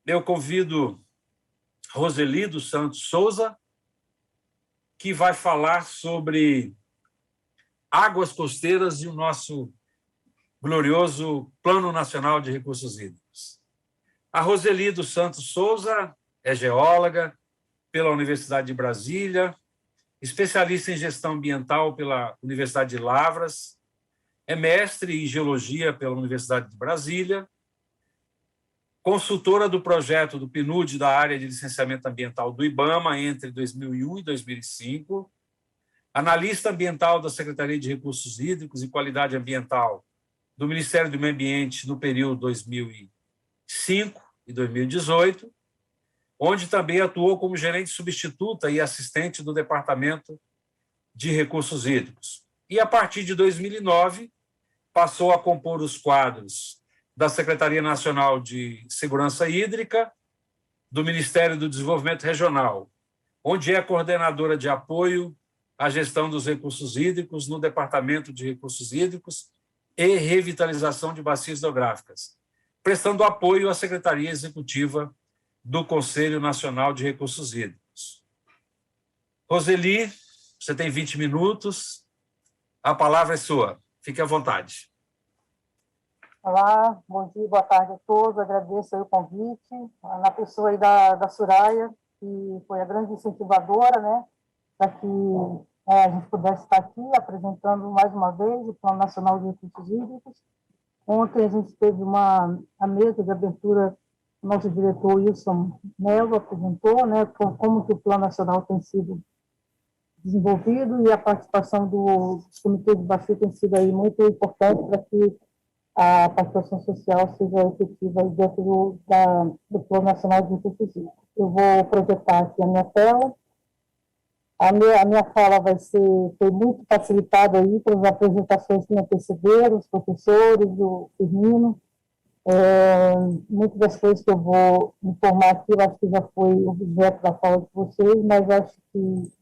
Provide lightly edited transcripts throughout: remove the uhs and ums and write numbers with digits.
eu convido Roseli dos Santos Souza, que vai falar sobre águas costeiras e o nosso glorioso Plano Nacional de Recursos Hídricos. A Roseli dos Santos Souza é geóloga pela Universidade de Brasília, especialista em gestão ambiental pela Universidade de Lavras, é mestre em geologia pela Universidade de Brasília, consultora do projeto do PNUD da área de licenciamento ambiental do IBAMA entre 2001 e 2005, analista ambiental da Secretaria de Recursos Hídricos e Qualidade Ambiental do Ministério do Meio Ambiente no período 2005 e 2018, onde também atuou como gerente substituta e assistente do Departamento de Recursos Hídricos. E, a partir de 2009, passou a compor os quadros da Secretaria Nacional de Segurança Hídrica, do Ministério do Desenvolvimento Regional, onde é coordenadora de apoio à gestão dos recursos hídricos no Departamento de Recursos Hídricos e Revitalização de Bacias Hidrográficas, prestando apoio à Secretaria Executiva do Conselho Nacional de Recursos Hídricos. Roseli, você tem 20 minutos, a palavra é sua, fique à vontade. Olá, bom dia, boa tarde a todos, agradeço aí o convite, na pessoa aí da Soraya, que foi a grande incentivadora, né, para que a gente pudesse estar aqui apresentando mais uma vez o Plano Nacional de Recursos Hídricos. Ontem a gente teve a mesa de abertura, o nosso diretor Wilson Mello apresentou, né, como que o Plano Nacional tem sido desenvolvido, e a participação dos comitês de bacia tem sido aí muito importante para que a participação social seja efetiva dentro do Plano Nacional de Recursos Hídricos. Eu vou projetar aqui a minha tela. A minha fala foi muito facilitada aí pelas apresentações que me antecederam, os professores, o Firmino. Muitas das coisas que eu vou informar aqui, eu acho que já foi objeto da fala de vocês, mas acho que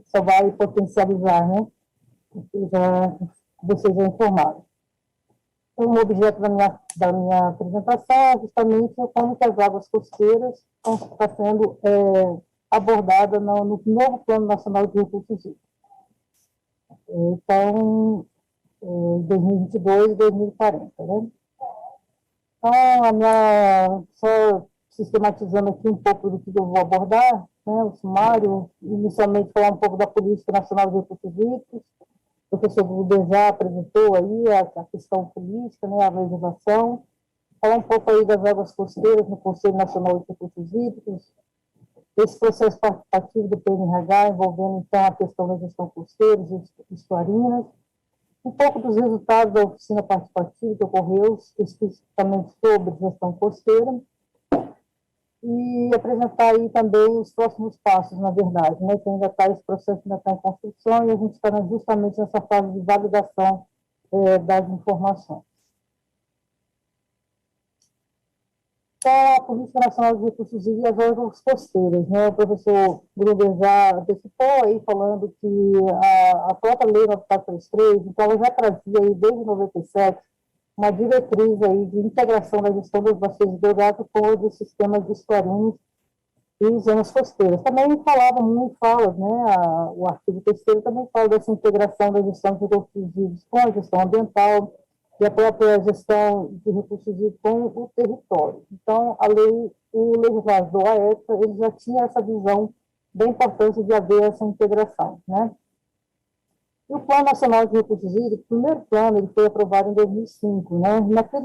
só vai potencializar, né? Porque vocês já informaram. O objeto da minha apresentação é justamente como que as águas costeiras estão sendo abordadas no novo Plano Nacional de Recursos Hídricos. Então, 2022 e 2040, né? Então, só sistematizando aqui um pouco do que eu vou abordar, né, o sumário, inicialmente falar um pouco da Política Nacional de Recursos Hídricos. O professor Guder já apresentou aí a questão política, né, a legislação, falar um pouco aí das águas costeiras no Conselho Nacional de Recursos Hídricos, esse processo participativo do PNRH, envolvendo, então, a questão da gestão costeira, estuarinas, um pouco dos resultados da oficina participativa que ocorreu especificamente sobre gestão costeira, e apresentar aí também os próximos passos, na verdade, né, que ainda esse processo ainda está em construção, e a gente está justamente nessa fase de validação das informações. Então, a Política Nacional de Recursos Hídricos e as águas costeiras, né, o professor Gruber já antecipou aí, falando que a própria Lei 9433, então, ela já trazia aí, desde 97, uma diretriz aí de integração da gestão das bacias hidrográficas com os sistemas de estuarinos e zonas costeiras. Também fala, né, o artigo 3º também fala dessa integração da gestão de recursos hídricos com a gestão ambiental e a própria gestão de recursos hídricos com o território. Então, o legislador, a época, ele já tinha essa visão da importância de haver essa integração, né? E o Plano Nacional de Recursos Hídricos, o primeiro plano, ele foi aprovado em 2005, né?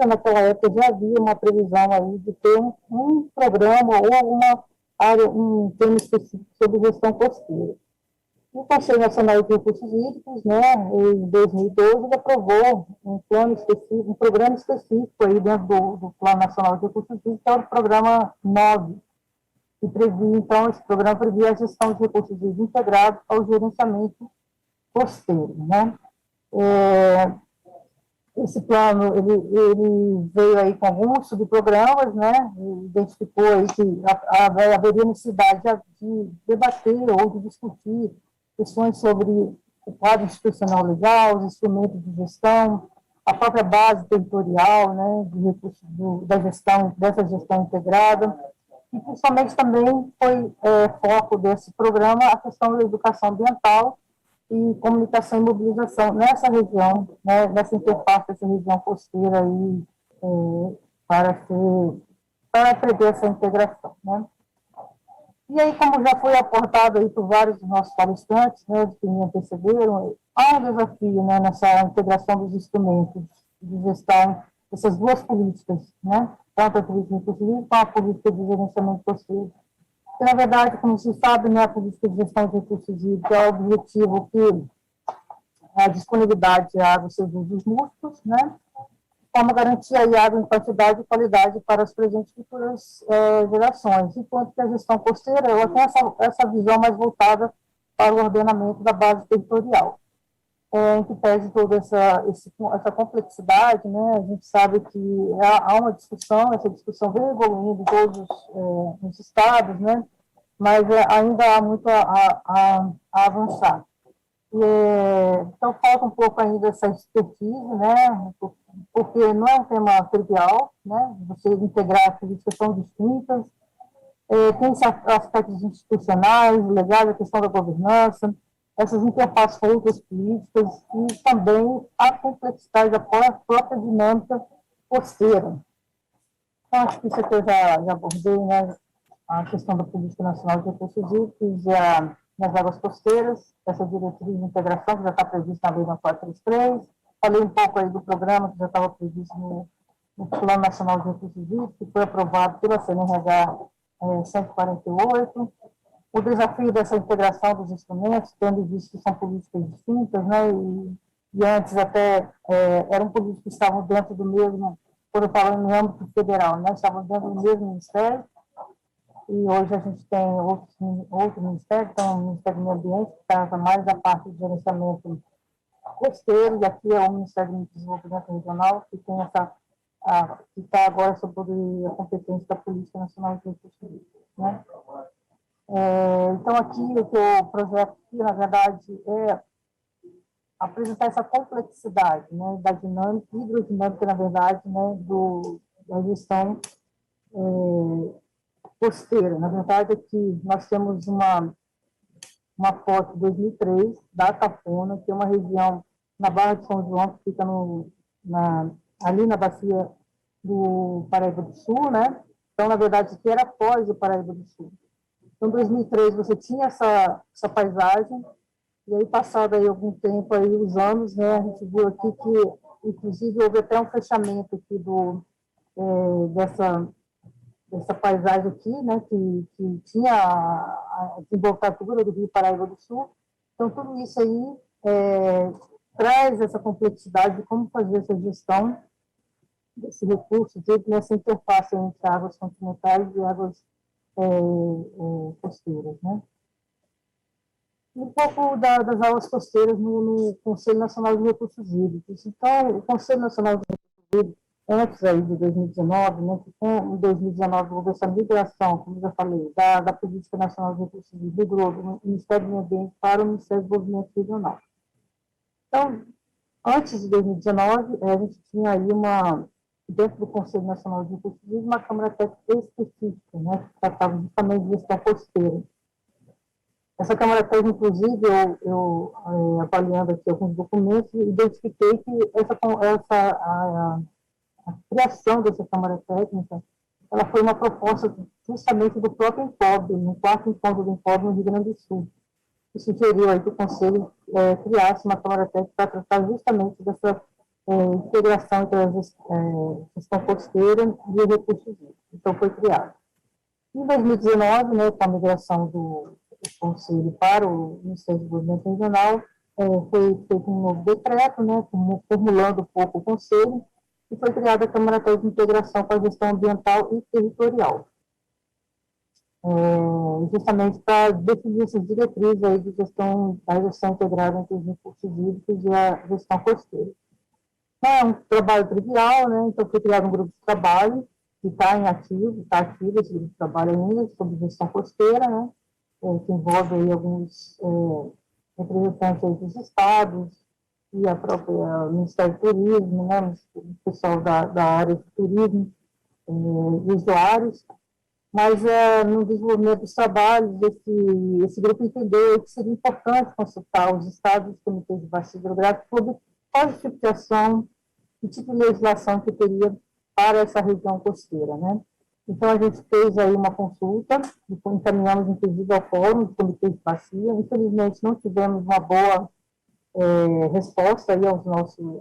Naquela época já havia uma previsão aí de ter um programa ou alguma área, um tema específico sobre gestão costeira. O Conselho Nacional de Recursos Hídricos, né, em 2012, ele aprovou um plano específico, um programa específico aí dentro do Plano Nacional de Recursos Hídricos, que é o programa 9, que previa, então, esse programa previa a gestão de recursos hídricos integrado ao gerenciamento costeiro, né? Esse plano, ele veio aí com alguns subprogramas, né? Identificou aí que haveria necessidade de debater ou de discutir questões sobre o quadro institucional legal, os instrumentos de gestão, a própria base territorial, né, de recursos dessa gestão integrada, E, principalmente, também foi foco desse programa a questão da educação ambiental e comunicação e mobilização nessa região, né, nessa interface dessa região costeira aí, para, para prever essa integração, né. E aí, como já foi aportado aí por vários dos nossos palestrantes, né, que me antecederam, há um desafio, né, nessa integração dos instrumentos de gestão dessas duas políticas, né, tanto a política de recursos como a política de gerenciamento costeiro. Que, na verdade, como se sabe, né, a política de gestão de recursos hídricos é o objetivo que a disponibilidade de água e seus usos múltiplos, né, como garantir a água em quantidade e qualidade para as presentes e futuras gerações, enquanto que a gestão costeira ela tem essa visão mais voltada para o ordenamento da base territorial, em que pese toda essa complexidade, né, a gente sabe que há uma discussão, essa discussão vem evoluindo em todos os estados, né, mas ainda há muito a avançar. Então, falta um pouco ainda essa expertise, né, porque não é um tema trivial, né, você integrar políticas tão distintas, tem aspectos institucionais, legais, a questão da governança, essas interfaces com outras políticas e também a complexidade da própria dinâmica costeira. Então, acho que isso aqui eu já abordei, né, a questão da Política Nacional de Recursos Hídricos nas águas costeiras, essa diretriz de integração que já está prevista na Lei 433. Falei um pouco aí do programa que já estava previsto no Plano Nacional de Recursos Hídricos, que foi aprovado pela CNRH 148. O desafio dessa integração dos instrumentos, tendo visto que são políticas distintas, né, e antes até eram políticas que estavam dentro do mesmo, quando eu falo no âmbito federal, né, estavam dentro do mesmo ministério, e hoje a gente tem outro ministério, então o Ministério do Meio Ambiente, que trata mais da parte de gerenciamento costeiro, e aqui é o Ministério do Desenvolvimento Regional, que tem que está agora sob a competência da Política Nacional de Recursos Hídricos, né. Então, aqui, o que eu projeto aqui, na verdade, é apresentar essa complexidade, né, da dinâmica, hidrodinâmica, na verdade, né, da gestão costeira. Na verdade, aqui nós temos uma foto de 2003 da Tafona, que é uma região na Barra de São João, que fica ali na bacia do Paraíba do Sul, né? Então, na verdade, aqui era após o Paraíba do Sul. Então, em 2003, você tinha essa paisagem, e aí, passado aí algum tempo, aí, os anos, né, a gente viu aqui que, inclusive, houve até um fechamento aqui dessa paisagem aqui, né, que tinha a desembocadura do Rio Paraíba do Sul. Então, tudo isso aí traz essa complexidade de como fazer essa gestão desse recurso, nessa interface entre águas continentais e águas costeiras, né. Um pouco das águas costeiras no Conselho Nacional de Recursos Hídricos. Então, o Conselho Nacional de Recursos Hídricos, antes aí de 2019, né, que em 2019 houve essa migração, como já falei, da Política Nacional de Recursos Hídricos do Ministério do Meio Ambiente para o Ministério do Desenvolvimento Regional. Então, antes de 2019, a gente tinha aí dentro do Conselho Nacional de Recursos Hídricos, uma Câmara Técnica específica, né, que tratava justamente de gestão costeira. Essa Câmara Técnica, inclusive, eu avaliando aqui alguns documentos, identifiquei que a criação dessa Câmara Técnica, ela foi uma proposta justamente do próprio INCOB, no quarto encontro do INCOB no Rio Grande do Sul, que sugeriu aí que o Conselho criasse uma Câmara Técnica para tratar justamente dessa integração entre a gestão costeira e recursos hídricos. Então, foi criado. Em 2019, né, com a migração do Conselho para o Ministério do Desenvolvimento Regional, foi feito um novo decreto, né, formulando um pouco o Conselho, e foi criada a Câmara Técnica de Integração com a Gestão Ambiental e Territorial, justamente para definir essas diretrizes aí de da gestão integrada entre os recursos hídricos e a gestão costeira. Não é um trabalho trivial, né, então foi criado um grupo de trabalho que está ativo esse grupo de trabalho ainda, sobre gestão costeira, né, que envolve aí alguns representantes aí dos estados e a própria Ministério do Turismo, né, o pessoal da área de turismo, usuários. mas no desenvolvimento dos trabalhos, esse grupo entendeu que seria importante consultar os estados e comitês de bacia hidrográfica sobre qual tipo de ação e tipo de legislação que teria para essa região costeira, né? Então, a gente fez aí uma consulta, encaminhamos, inclusive, ao fórum do Comitê de Bacia. Infelizmente, não tivemos uma boa resposta aí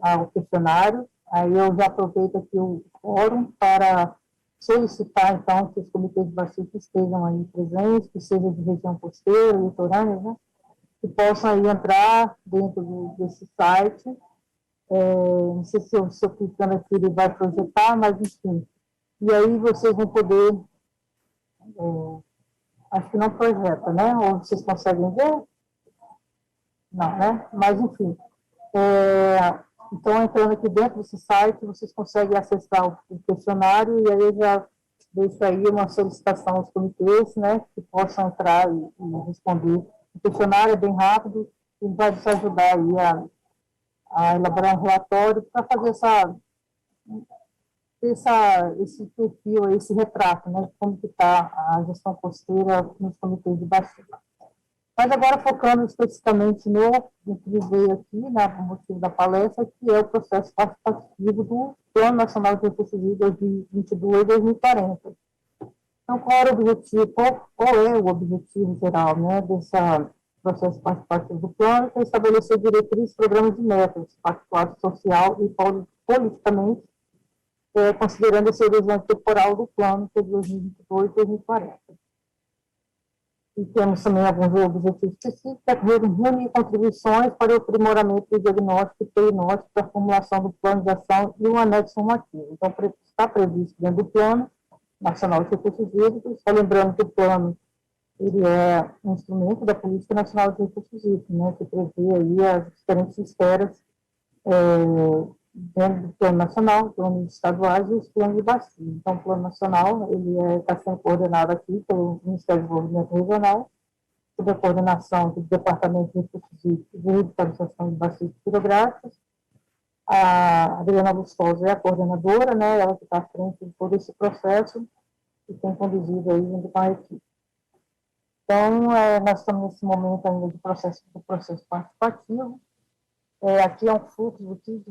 ao questionário. Aí eu já aproveito aqui o fórum para solicitar, então, que os comitês de bacia que estejam aí presentes, que sejam de região costeira, litorânea, né, que possam aí entrar dentro desse site. Não sei se eu clicando aqui ele vai projetar, mas enfim. E aí vocês vão poder, acho que não projeta, né? Ou vocês conseguem ver? Não, né? Mas enfim. Então, entrando aqui dentro desse site, vocês conseguem acessar o questionário e aí eu já deixo aí uma solicitação aos comitês, né, que possam entrar e responder. O questionário é bem rápido e vai nos ajudar aí a elaborar um relatório para fazer esse perfil, esse retrato, né, de como está a gestão costeira nos comitês de bacia. Mas agora focando especificamente no que veio aqui, né, o motivo da palestra, que é o processo participativo do Plano Nacional de Recursos Hídricos de 2022 a 2040. Então, qual é o objetivo geral, né, desse processo participativo do plano? É estabelecer diretrizes, programas e metas, pactuados social e politicamente, considerando esse horizonte temporal do plano, que é de 2022 a 2040. E temos também alguns objetivos específicos, que é reunir contribuições para o aprimoramento do diagnóstico e diagnóstico da formulação do plano de ação e um anexo normativo. Então, está previsto dentro do Plano Nacional de Recursos Hídricos, só lembrando que o plano ele é um instrumento da Política Nacional de Recursos Hídricos, né, que prevê aí as diferentes esferas dentro do Plano Nacional, planos estaduais e os planos de bacia. Então, o Plano Nacional ele está sendo coordenado aqui pelo Ministério do Desenvolvimento Regional, sob a coordenação do Departamento de Recursos Hídricos e Revitalização de Bacias Hidrográficas. A Adriana Lustosa é a coordenadora, né, ela que está à frente de todo esse processo e tem conduzido aí junto com a equipe. Então, nós estamos nesse momento ainda do processo participativo. Aqui é um fluxo do que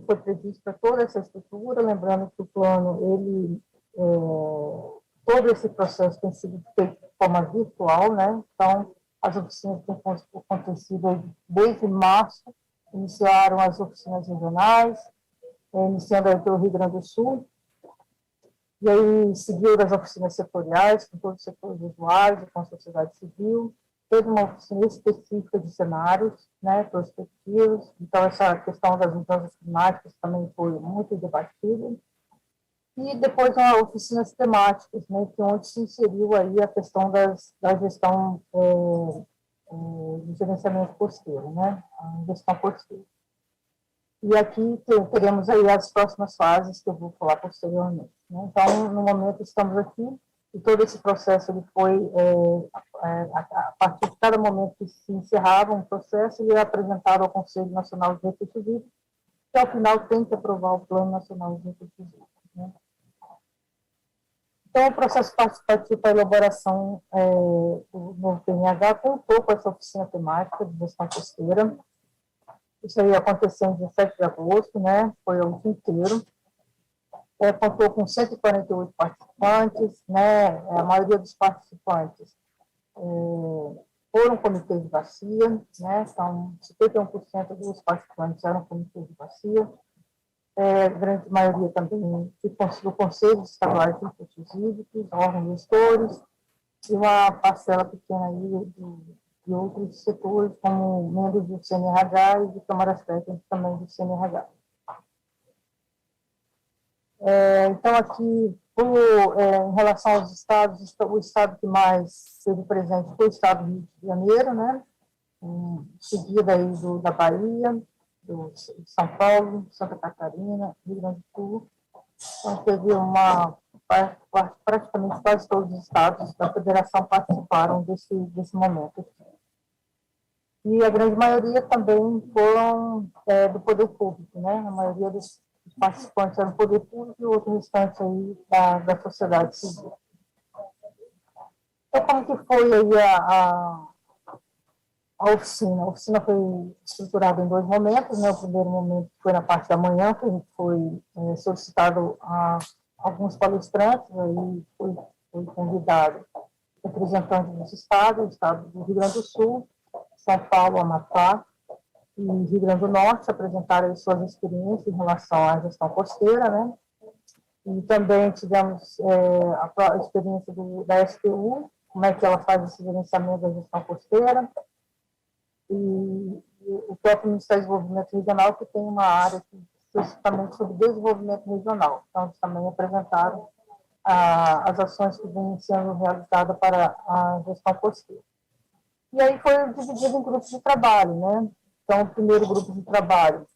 foi previsto para toda essa estrutura, lembrando que o plano, todo esse processo tem sido feito de forma virtual, né? Então, as oficinas têm acontecido desde março, iniciaram as oficinas regionais, iniciando aí pelo Rio Grande do Sul, e aí seguiu das oficinas setoriais, com todos os setores usuários, com a sociedade civil, teve uma oficina específica de cenários, né, prospectivos, então essa questão das mudanças climáticas também foi muito debatida, e depois oficinas temáticas, né, que onde se inseriu aí a questão da gestão do gerenciamento costeiro, né, a gestão costeira. E aqui teremos aí as próximas fases que eu vou falar posteriormente, né. Então, no momento estamos aqui, e todo esse processo ele foi, a partir de cada momento que se encerrava um processo, ele é apresentado ao Conselho Nacional de Recursos Hídricos, que ao final tem que aprovar o Plano Nacional de Recursos Hídricos, né. Então, o processo participativo para a elaboração do novo PNH contou com essa oficina temática de gestão costeira. Isso aí aconteceu em 17 de agosto, né? Foi o dia inteiro. Contou com 148 participantes, né? A maioria dos participantes foram comitês de bacia, né? Então, 51% dos participantes eram comitês de bacia. A grande maioria também do Conselho Estadual de Recursos Hídricos, órgãos gestores, e uma parcela pequena aí de outros setores, como membros do CNRH e de câmaras técnicas também do CNRH. Então, aqui, em relação aos estados, o estado que mais esteve presente foi o estado do Rio de Janeiro, né? Seguida aí da Bahia, de São Paulo, Santa Catarina, Rio Grande do Sul. Então, teve praticamente quase todos os estados da federação participaram desse momento. E a grande maioria também foram do poder público, né? A maioria dos participantes eram do poder público e o outro restante aí da sociedade civil. Então, como que foi aí a oficina? A oficina foi estruturada em dois momentos, né? O primeiro momento foi na parte da manhã, que a gente foi solicitado a alguns palestrantes, aí foi convidado representantes dos estados, o estado do Rio Grande do Sul, São Paulo, Amapá e Rio Grande do Norte, apresentaram suas experiências em relação à gestão costeira, né? E também tivemos a experiência da STU, como é que ela faz esse gerenciamento da gestão costeira, e o próprio Ministério do Desenvolvimento Regional, que tem uma área especificamente sobre desenvolvimento regional. Então, eles também apresentaram as ações que vêm sendo realizadas para a gestão costeira. E aí foi dividido em grupos de trabalho, né? Então, o primeiro grupo de trabalho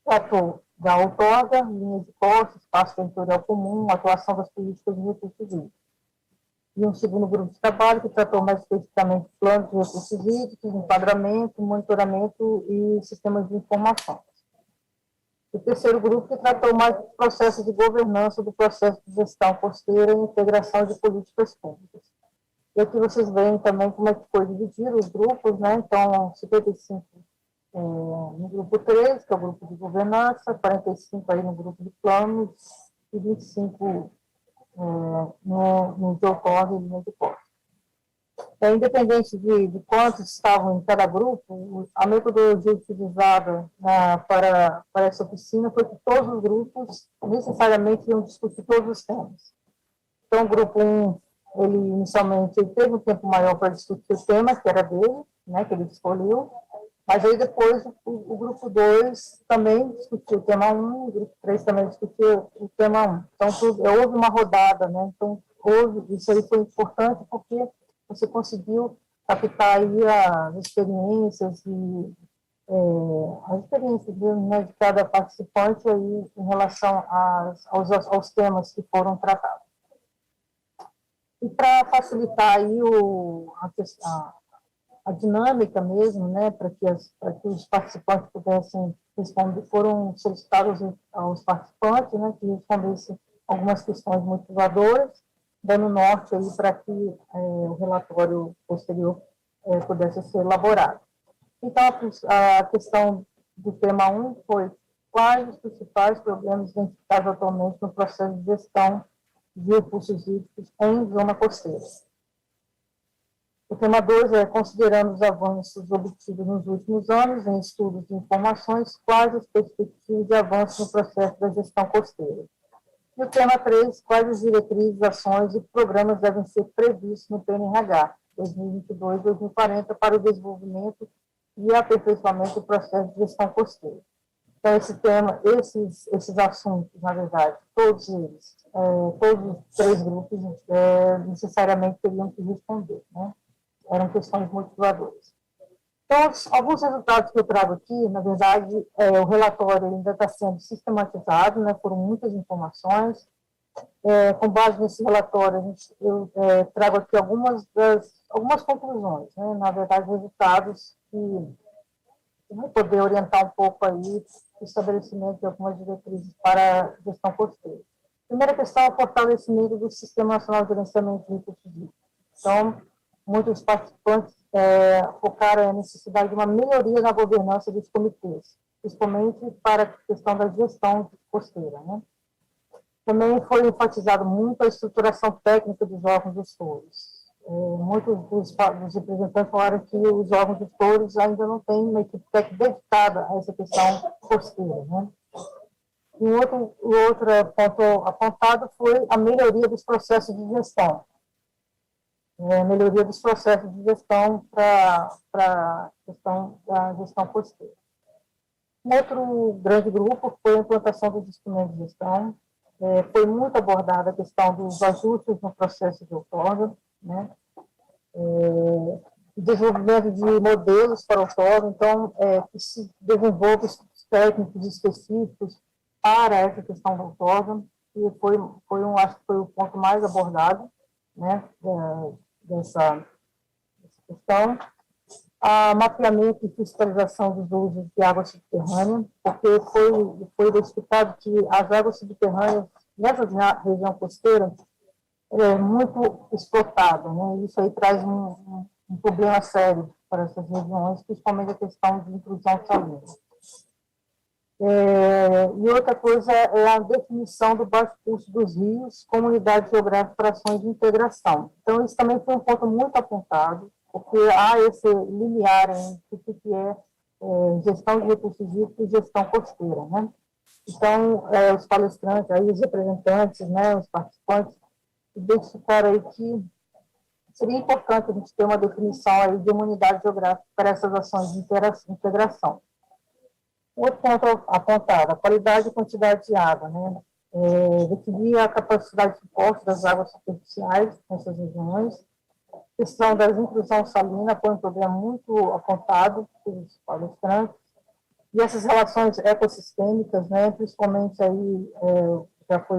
tratou da outorga, linhas de costa, espaço territorial comum, atuação das políticas de recursos hídricos. E um segundo grupo de trabalho que tratou mais especificamente de planos de recursos hídricos, enquadramento, monitoramento e sistemas de informação. O terceiro grupo que tratou mais do processo de governança do processo de gestão costeira e integração de políticas públicas. E aqui vocês veem também como é que foi dividido os grupos, né? Então, 55 no grupo 3, que é o grupo de governança, 45 aí no grupo de planos e 25 no de outorga e linha de costa. Independente de quantos estavam em cada grupo, a metodologia utilizada para essa oficina foi que todos os grupos necessariamente iam discutir todos os temas. Então, o grupo 1, ele inicialmente teve um tempo maior para discutir o tema, que era dele, né, que ele escolheu, mas aí depois o grupo 2 também discutiu o tema 1, o grupo 3 também discutiu o tema 1. Então, houve uma rodada, né? Então, isso aí foi importante porque você conseguiu captar aí as experiências né, de cada participante aí em relação aos temas que foram tratados. E para facilitar aí a dinâmica mesmo, né, para que os participantes pudessem responder, foram solicitados aos participantes, né, que respondessem algumas questões motivadoras, dando norte aí para que o relatório posterior pudesse ser elaborado. Então, a questão do tema 1 foi quais os principais problemas identificados atualmente no processo de gestão de recursos hídricos em zona costeira. O tema 2 é considerando os avanços obtidos nos últimos anos em estudos e informações, quais as perspectivas de avanço no processo da gestão costeira. E o tema 3, quais as diretrizes, ações e programas devem ser previstos no PNRH 2022-2040 para o desenvolvimento e aperfeiçoamento do processo de gestão costeira. Então, esses assuntos, na verdade, todos eles, todos os três grupos necessariamente teriam que responder, né? Eram questões motivadoras. Então, alguns resultados que eu trago aqui, na verdade, o relatório ainda está sendo sistematizado, né, foram muitas informações. Com base nesse relatório, eu trago aqui algumas conclusões, né, na verdade, resultados que vão poder orientar um pouco aí o estabelecimento de algumas diretrizes para a gestão costeira. Primeira questão é o fortalecimento do Sistema Nacional de Gerenciamento de Recursos Hídricos. Então, muitos participantes focaram a necessidade de uma melhoria na governança dos comitês, principalmente para a questão da gestão costeira, né? Também foi enfatizado muito a estruturação técnica dos órgãos gestores. Muitos dos representantes falaram que os órgãos gestores ainda não têm uma equipe técnica dedicada a essa questão costeira, né? E o outro ponto apontado foi a melhoria dos processos de gestão. Melhoria dos processos de gestão para a questão da gestão costeira. Um outro grande grupo foi a implantação dos instrumentos de gestão. Foi muito abordada a questão dos ajustes no processo de outorga, né? Desenvolvimento de modelos para outorga, então, que se desenvolvam técnicos específicos para essa questão da outorga, e acho que foi o ponto mais abordado, né, dessa questão. Mapeamento e fiscalização dos usos de água subterrânea, porque foi identificado que as águas subterrâneas nessa região costeira, muito explotado, né? Isso aí traz um problema sério para essas regiões, principalmente a questão de inclusão salina. E outra coisa é a definição do baixo custo dos rios como unidade geográfica para ações de integração. Então, isso também foi um ponto muito apontado, porque há esse limiar entre o que gestão de recursos hídricos e gestão costeira, né? Então, os palestrantes, aí, os representantes, né, os participantes, identificaram aí que seria importante a gente ter uma definição aí de uma unidade geográfica para essas ações de integração. Outro ponto apontado, a qualidade e quantidade de água, né? Definir a capacidade de suporte das águas superficiais nessas regiões. A questão da inclusão salina foi um problema muito apontado pelos palestrantes. E essas relações ecossistêmicas, né, principalmente aí, já foi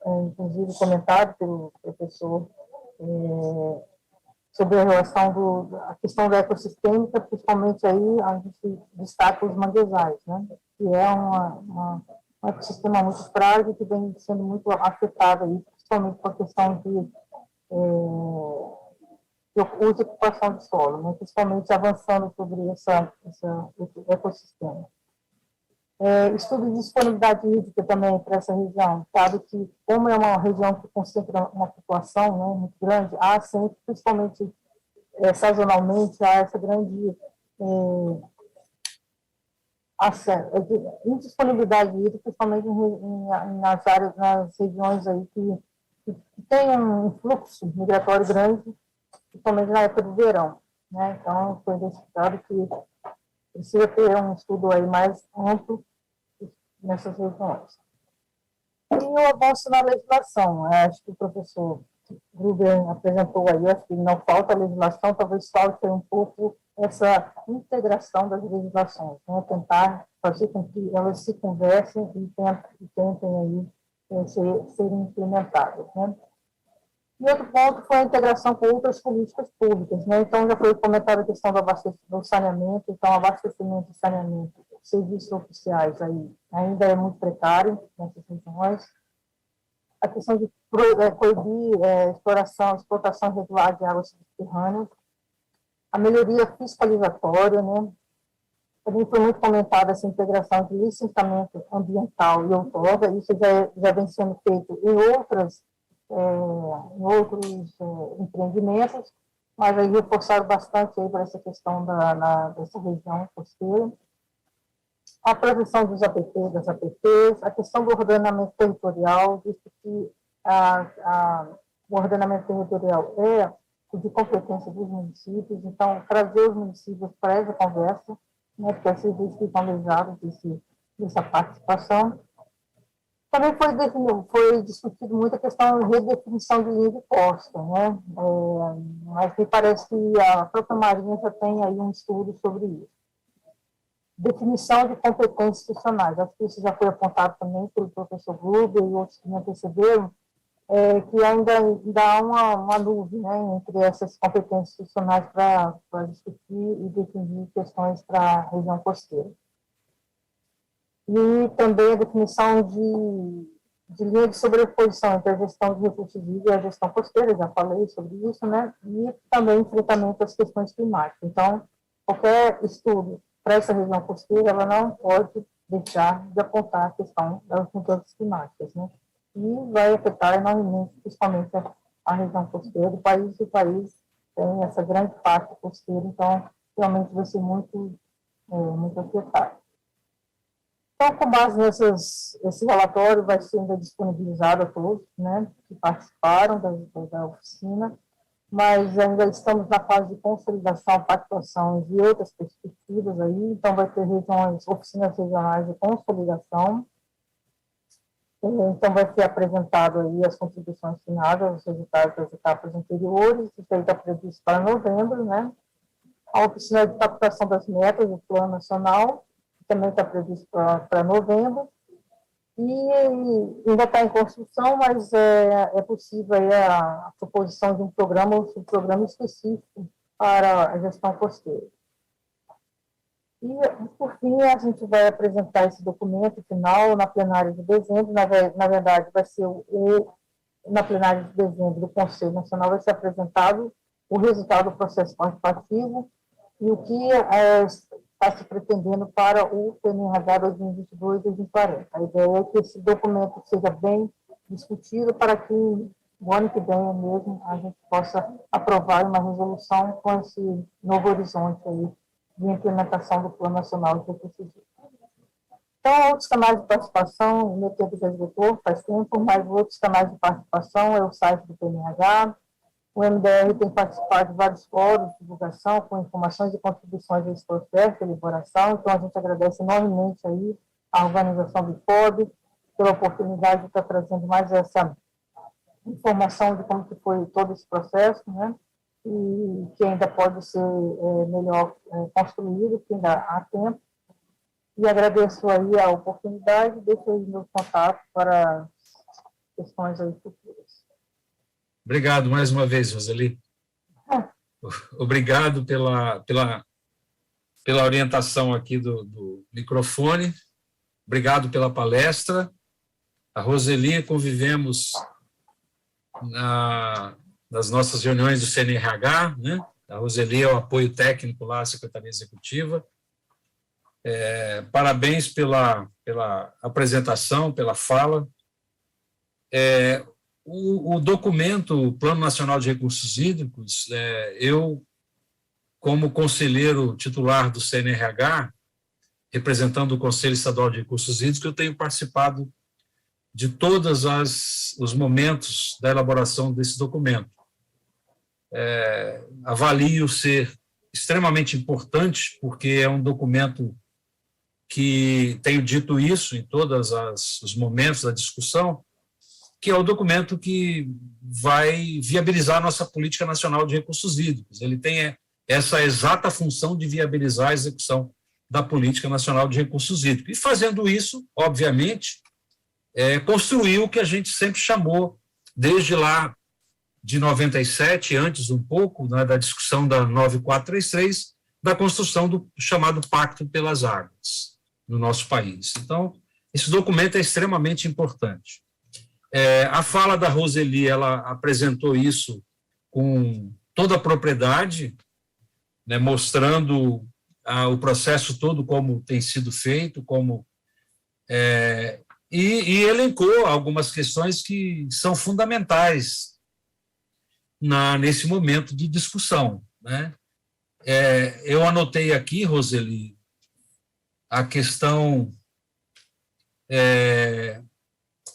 inclusive comentado pelo professor, sobre a relação a questão da ecossistêmica, principalmente aí a gente destaca os manguezais, né, que é um ecossistema muito frágil que vem sendo muito afetado aí, principalmente com a questão de uso e ocupação de solo, né, principalmente avançando sobre esse ecossistema. Estudo de disponibilidade hídrica também para essa região, sabe que como é uma região que concentra uma população, né, muito grande, há sempre, principalmente sazonalmente, há essa grande indisponibilidade hídrica, principalmente nas áreas, nas regiões aí que tem um fluxo migratório grande, principalmente na época do verão, né? Então, foi identificado que precisa ter um estudo aí mais amplo nessas regiões. E o avanço na legislação, acho que o professor Gruber apresentou aí, acho que não falta legislação, talvez falte um pouco essa integração das legislações, né? Tentar fazer com que elas se conversem e tentem aí serem implementadas, né? E outro ponto foi a integração com outras políticas públicas, né? Então, já foi comentada a questão do saneamento, então, abastecimento e saneamento, serviços oficiais aí ainda é muito precário nessas regiões. A questão de proibir explotação irregular de águas subterrâneas, a melhoria fiscalizatória, né? Também foi muito comentada essa integração de licenciamento ambiental e outorga, isso já vem sendo feito em outros empreendimentos, mas aí reforçaram bastante aí para essa questão dessa região costeira. A previsão dos APPs, das APPs, a questão do ordenamento territorial, visto que o ordenamento territorial é de competência dos municípios, então trazer os municípios para essa conversa, né, porque assim eles ficam lesados dessa participação. Também foi discutido muito a questão de redefinição de linha de costa, né? Mas me parece que a própria Marinha já tem aí um estudo sobre isso. Definição de competências institucionais, acho que isso já foi apontado também pelo professor Gruber e outros que me antecederam, que ainda dá uma nuvem, né, entre essas competências institucionais para discutir e definir questões para a região costeira. E também a definição de linha de sobreposição entre a gestão de recursos hídricos e a gestão costeira, já falei sobre isso, né? E também enfrentamento às questões climáticas. Então, qualquer estudo para essa região costeira, ela não pode deixar de apontar a questão das mudanças climáticas, né? E vai afetar enormemente, principalmente a região costeira do país, e o país tem essa grande parte costeira, então, realmente vai ser muito afetado. Então, com base esse relatório vai ser ainda disponibilizado a todos, né, que participaram da oficina, mas ainda estamos na fase de consolidação, pactuação e outras perspectivas aí, então vai ter oficinas regionais de consolidação, então vai ser apresentado aí as contribuições finais, os resultados das etapas anteriores, isso aí está previsto para novembro, né, a oficina de captação das metas do Plano Nacional, também está previsto para novembro, e ainda está em construção, mas é possível aí a proposição de um programa ou subprograma específico para a gestão costeira. E, por fim, a gente vai apresentar esse documento final na plenária de dezembro, na verdade vai ser na plenária de dezembro do Conselho Nacional, vai ser apresentado o resultado do processo participativo e o que está se pretendendo para o PNRH 2022-2040. A ideia é que esse documento seja bem discutido para que no ano que vem mesmo a gente possa aprovar uma resolução com esse novo horizonte aí de implementação do Plano Nacional de Recursos Hídricos. Então, outros canais de participação, o meu tempo já esgotou faz tempo, mas outros canais de participação é o site do PNH. O MDR tem participado de vários fóruns de divulgação com informações e contribuições desse processo de elaboração, então a gente agradece enormemente aí a organização do FOB pela oportunidade de estar trazendo mais essa informação de como que foi todo esse processo, né? E que ainda pode ser melhor construído, que ainda há tempo. E agradeço aí a oportunidade, deixo aí meu contato para questões aí futuras. Obrigado mais uma vez, Roseli. Obrigado pela orientação aqui do microfone. Obrigado pela palestra. A Roseli, convivemos nas nossas reuniões do CNRH, né? A Roseli é o apoio técnico lá à Secretaria Executiva. Parabéns pela apresentação, pela fala. O documento, o Plano Nacional de Recursos Hídricos, eu, como conselheiro titular do CNRH, representando o Conselho Estadual de Recursos Hídricos, eu tenho participado de todos os momentos da elaboração desse documento. Avalio ser extremamente importante, porque é um documento que, tenho dito isso em todos os momentos da discussão, que é o documento que vai viabilizar a nossa política nacional de recursos hídricos. Ele tem essa exata função de viabilizar a execução da política nacional de recursos hídricos. E fazendo isso, obviamente, construiu o que a gente sempre chamou, desde lá de 97, antes um pouco, né, da discussão da 9433, da construção do chamado Pacto pelas Águas no nosso país. Então, esse documento é extremamente importante. A fala da Roseli, ela apresentou isso com toda a propriedade, né, mostrando o processo todo como tem sido feito, e elencou algumas questões que são fundamentais nesse momento de discussão, né? Eu anotei aqui, Roseli, a questão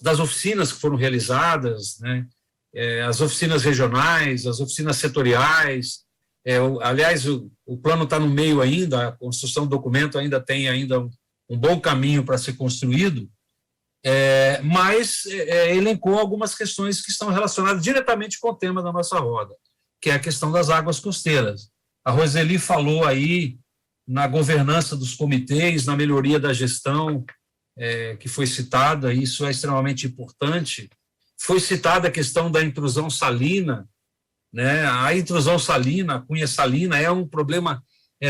das oficinas que foram realizadas, né? As oficinas regionais, as oficinas setoriais. Aliás, o plano está no meio ainda, a construção do documento ainda tem um bom caminho para ser construído, mas elencou algumas questões que estão relacionadas diretamente com o tema da nossa roda, que é a questão das águas costeiras. A Roseli falou aí na governança dos comitês, na melhoria da gestão, que foi citada, isso é extremamente importante. Foi citada a questão da intrusão salina, né? A intrusão salina, a cunha salina é um problema.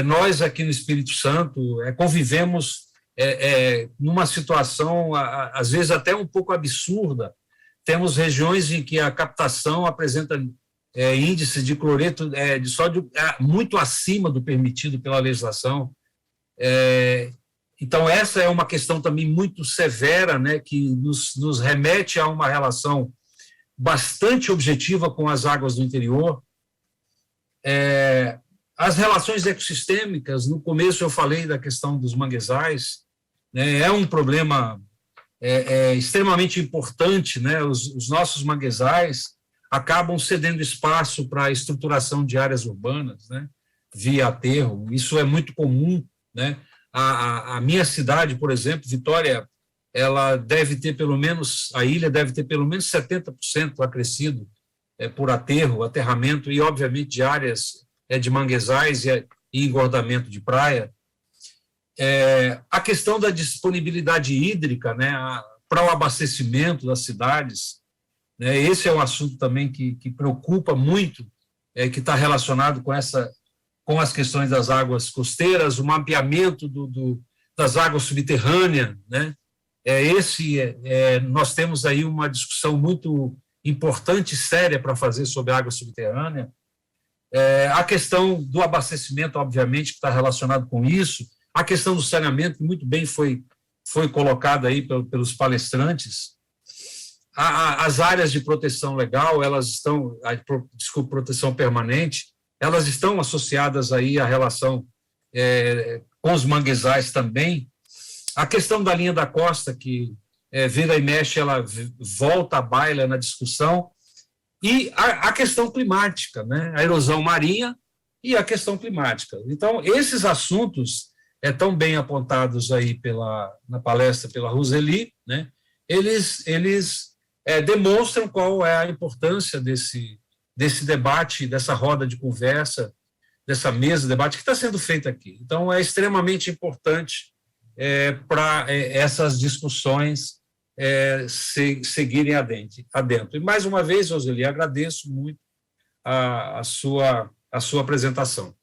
Nós aqui no Espírito Santo convivemos numa situação, às vezes até um pouco absurda. Temos regiões em que a captação apresenta índice de cloreto de sódio muito acima do permitido pela legislação. Então, essa é uma questão também muito severa, né, que nos remete a uma relação bastante objetiva com as águas do interior. As relações ecossistêmicas, no começo eu falei da questão dos manguezais, né, é um problema extremamente importante, né, os nossos manguezais acabam cedendo espaço para a estruturação de áreas urbanas, né, via aterro. Isso é muito comum, né? A minha cidade, por exemplo, Vitória, ela deve ter pelo menos, a ilha deve ter pelo menos 70% acrescido por aterramento e, obviamente, de áreas de manguezais e engordamento de praia. A questão da disponibilidade hídrica, né, para o abastecimento das cidades, né, esse é um assunto também que preocupa muito, que está relacionado com as questões das águas costeiras, o mapeamento das águas subterrâneas, né? Nós temos aí uma discussão muito importante e séria para fazer sobre a água subterrânea. A questão do abastecimento, obviamente, que está relacionado com isso, a questão do saneamento, que muito bem foi colocada aí pelos palestrantes, as áreas de proteção legal, elas estão, proteção permanente, elas estão associadas aí à relação com os manguezais também. A questão da linha da costa, que vira e mexe, ela volta à baila na discussão, e a questão climática, né? A erosão marinha e a questão climática. Então, esses assuntos tão bem apontados aí na palestra pela Roseli, né? Eles demonstram qual é a importância desse debate, dessa roda de conversa, dessa mesa de debate que está sendo feita aqui. Então, é extremamente importante para essas discussões seguirem adentro. E, mais uma vez, Roseli, agradeço muito a sua apresentação.